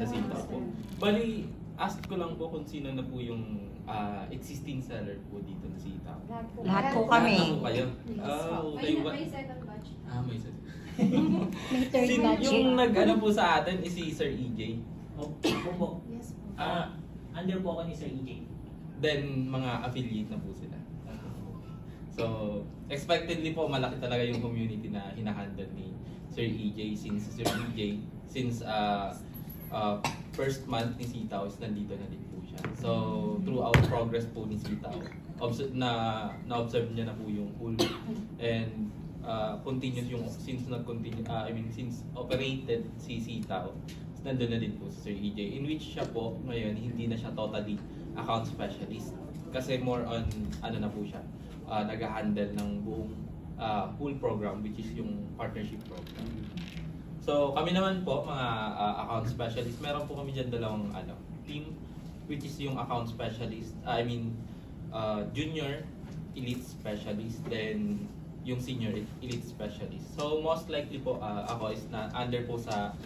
sa sitaw po. Bali, ask ko lang po kung sino na po yung existing seller po dito na sitaw. Lahat po kami. Lahat na po kayo? Okay. May second batch. May second. May third batch. Yung nag-ano po sa atin is si Sir EJ. Opo. Yes po. Under po ako ni Sir EJ. Then, mga affiliate na po sila. So, expectedly po, malaki talaga yung community na hinahandle ni Sir EJ since first month ni Sitaw is nandito na din po siya. So, throughout progress po ni Sitaw, na-observe niya na po yung pool. And continuous yung, since operated si Sitaw, nandun na din po si Sir EJ. In which siya po, ngayon, hindi na siya totally account specialist. Kasi more on, na po siya, nag-handle ng buong pool program, which is yung partnership program. So kami naman po, mga account specialist, meron po kami dyan dalawang team, which is yung account specialist, junior elite specialist, then yung senior elite specialist. So most likely po, ako is under po sa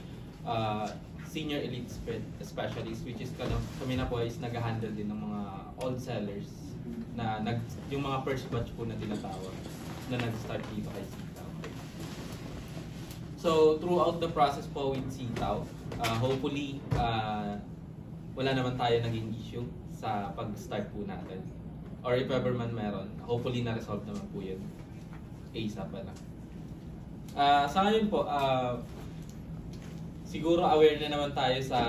senior elite specialist, which is kami na po is nag-handle din ng mga old sellers na yung mga first batch po na tinatawag na nag-start dito kay Sitaw. So throughout the process po with Sitaw, hopefully wala naman tayo naging issue sa pag-start po natin. Or if ever man meron, hopefully na-resolve naman po yun ASAP na. Sa ngayon po, siguro aware na naman tayo sa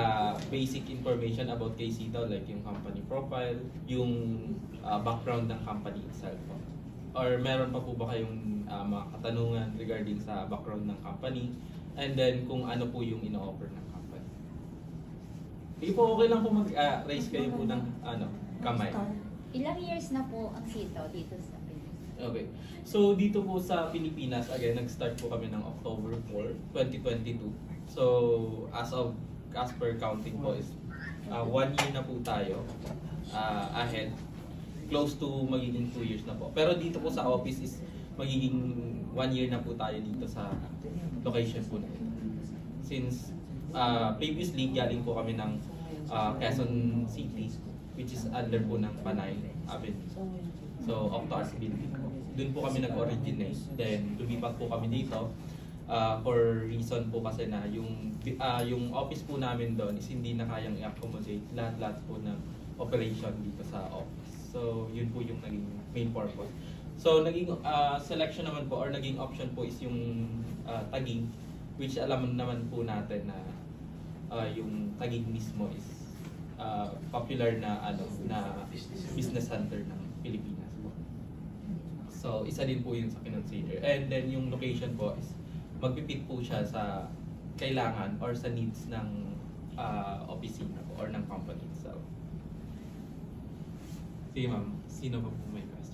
basic information about kay Sitaw, like yung company profile, yung background ng company itself po. Or meron pa po ba kayong mga katanungan regarding sa background ng company, and then kung ano po yung ino-offer ng company. Hindi po, okay lang po mag-raise kayo po ng kamay. Ilang years na po ang Sitaw dito sa Pilipinas? Okay. So dito po sa Pilipinas, again, nag-start po kami ng October 4, 2022. So as per counting po is 1 year na po tayo ahead. Close to magiging 2 years na po. Pero dito po sa office is magiging 1 year na po tayo dito sa location po na ito. Since previously galing po kami ng Quezon City, which is under po ng Panay Avenue. So Octa's building po. Doon po kami nag-originate. Then lumipat po kami dito for reason po kasi na yung office po namin doon is hindi na kayang i-accommodate lahat po ng operation dito sa office. So yun po yung naging main purpose. So naging selection naman po or naging option po is yung Taguig, which alam naman po natin na yung Taguig mismo is popular na na business center ng Pilipinas po. So isa din po yun sa kinonsider. And then yung location po is magpipit po siya sa kailangan or sa needs ng opisina po or ng company itself. Sige ma'am, sino ba po may question?